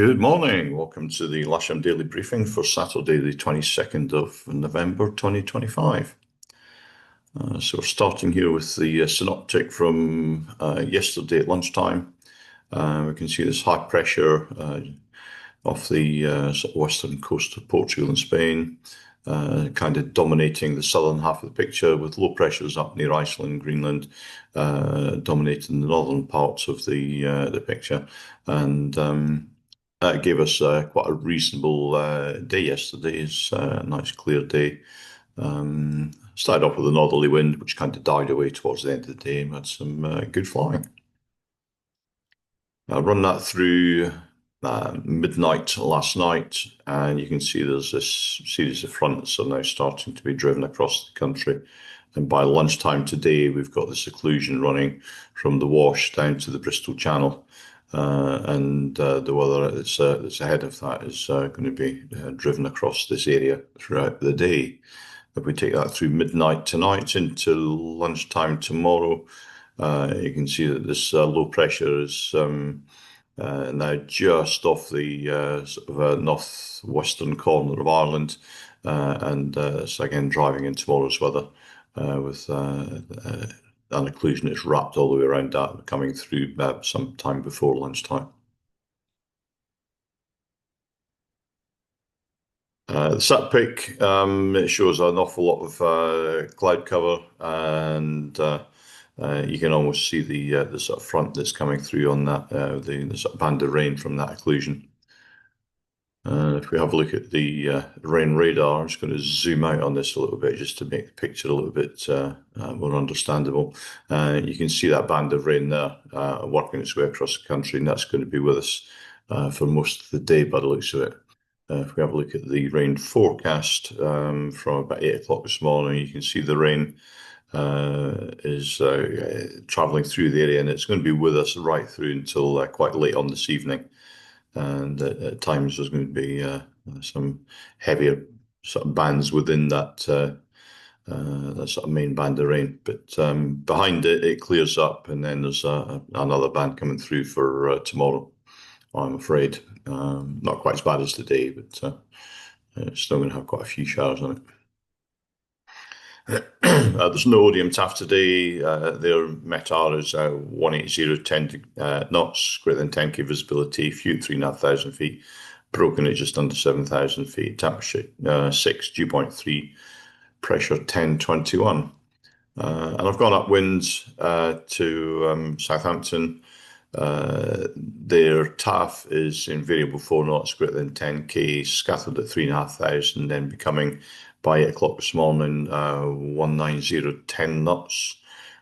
Good morning. Welcome to the Lasham Daily Briefing for Saturday, the 22nd of November 2025. So we're starting here with the synoptic from yesterday at lunchtime. We can see this high pressure off the sort of western coast of Portugal and Spain, kind of dominating the southern half of the picture, with low pressures up near Iceland, Greenland, dominating the northern parts of the picture. And that gave us quite a reasonable day yesterday. It's a nice clear day. Started off with a northerly wind, which kind of died away towards the end of the day, and had some good flying. I run that through midnight last night, and you can see there's this series of fronts are now starting to be driven across the country. And by lunchtime today, we've got this occlusion running from the Wash down to the Bristol Channel. And the weather that's ahead of that is going to be driven across this area throughout the day. If we take that through midnight tonight into lunchtime tomorrow, you can see that this low pressure is now just off the sort of northwestern corner of Ireland, and it's again driving in tomorrow's weather with an occlusion that's wrapped all the way around that, coming through some time before lunchtime. The sat pic, it shows an awful lot of cloud cover, and you can almost see the sort of front that's coming through on that, the sort of band of rain from that occlusion. If we have a look at the rain radar, I'm just going to zoom out on this a little bit just to make the picture a little bit more understandable. You can see that band of rain there working its way across the country, and that's going to be with us for most of the day by the looks of it. If we have a look at the rain forecast from about 8 o'clock this morning, you can see the rain is travelling through the area, and it's going to be with us right through until quite late on this evening. And at times there's going to be some heavier sort of bands within that sort of main band of rain. But behind it, it clears up, and then there's another band coming through for tomorrow, I'm afraid. Not quite as bad as today, but it's still going to have quite a few showers on it. There's no Odium Taft today. Their METAR is 180, 10 knots, greater than 10k visibility, few at 3,500 feet, broken at just under 7,000 feet, temperature 6, dew point 3, pressure 1021. And I've gone upwind to Southampton. Their TAF is in variable 4 knots, greater than 10k, scattered at 3,500, then becoming by 8 o'clock this morning 190, 10 knots,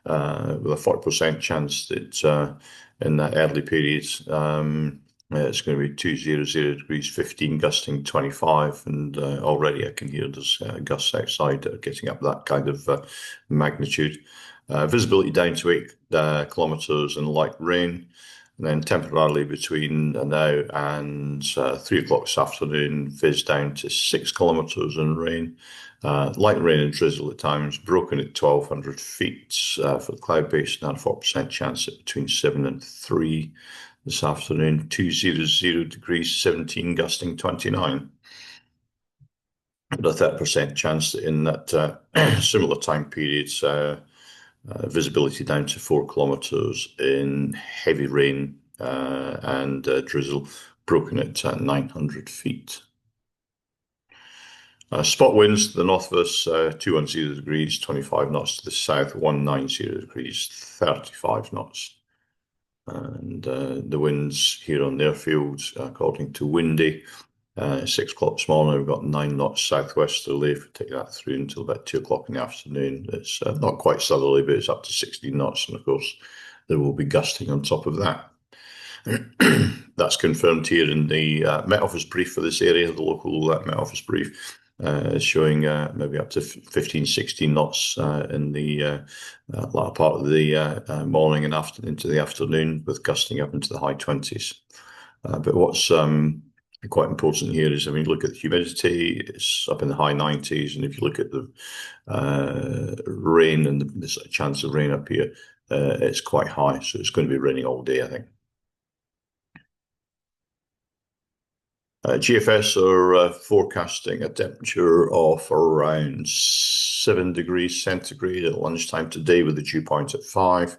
with a 40% chance that in that early period it's going to be 200 degrees 15, gusting 25, and already I can hear there's gusts outside that are getting up that kind of magnitude. Visibility down to 8 kilometres and light rain. And then temporarily between now and 3 o'clock this afternoon, fizz down to 6 kilometres and rain. Light rain and drizzle at times, broken at 1,200 feet for the cloud base, and a 4% chance at between 7 and 3 this afternoon. 200 degrees 17, gusting 29. But a 30% chance that in that similar time periods, visibility down to 4 kilometres in heavy rain and drizzle, broken at 900 feet. Spot winds to the north of us, 210 degrees, 25 knots to the south, 190 degrees, 35 knots. And the winds here on the airfield, according to Windy, 6 o'clock this morning, we've got 9 knots southwesterly. If we take that through until about 2 o'clock in the afternoon, it's not quite southerly, but it's up to 16 knots. And of course, there will be gusting on top of that. That's confirmed here in the Met Office brief for this area. The local Met Office brief is showing maybe up to 15, 16 knots in the latter part of the morning and into the afternoon, with gusting up into the high 20s. But what's quite important here is, I mean, look at the humidity, it's up in the high 90s, and if you look at the rain and the sort of chance of rain up here, it's quite high, so it's going to be raining all day, I think. GFS are forecasting a temperature of around 7 degrees centigrade at lunchtime today, with the dew point at 5.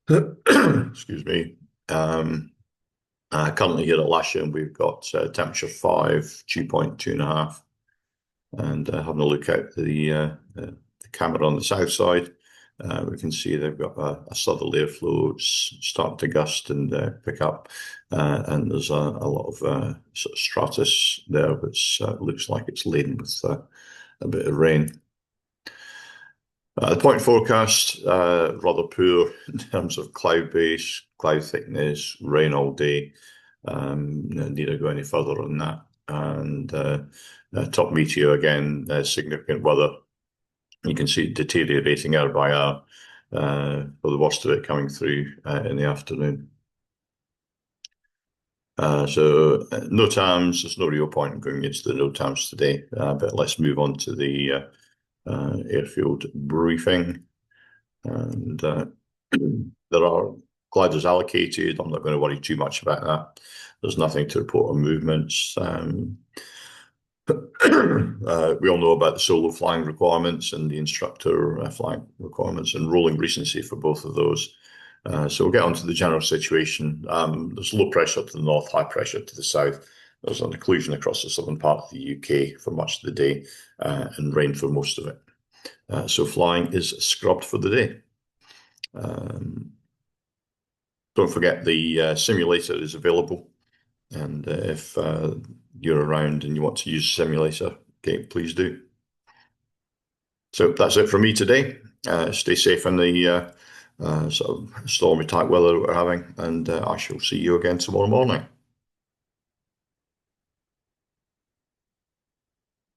Excuse me. Currently here at Lasham, we've got temperature 5, dew point 2.5. And having a look at the camera on the south side, we can see they've got a southerly airflow starting to gust and pick up, and there's a lot of sort of stratus there, which looks like it's laden with a bit of rain. The point forecast, rather poor in terms of cloud base, cloud thickness, rain all day. Need to go any further on that. And top meteo again, significant weather. You can see it deteriorating hour by hour, for the worst of it coming through in the afternoon. So no TAMS, there's no real point in going into the no TAMS today, but let's move on to the airfield briefing. And there are gliders allocated. I'm not going to worry too much about that. There's nothing to report on movements. We all know about the solo flying requirements and the instructor flying requirements and rolling recency for both of those. So we'll get on to the general situation. There's low pressure to the north, high pressure to the south. There's an occlusion across the southern part of the UK for much of the day, and rain for most of it. So flying is scrubbed for the day. Don't forget the simulator is available, and if you're around and you want to use a simulator, okay, please do. So that's it from me today. Stay safe in the sort of stormy type weather that we're having, and I shall see you again tomorrow morning.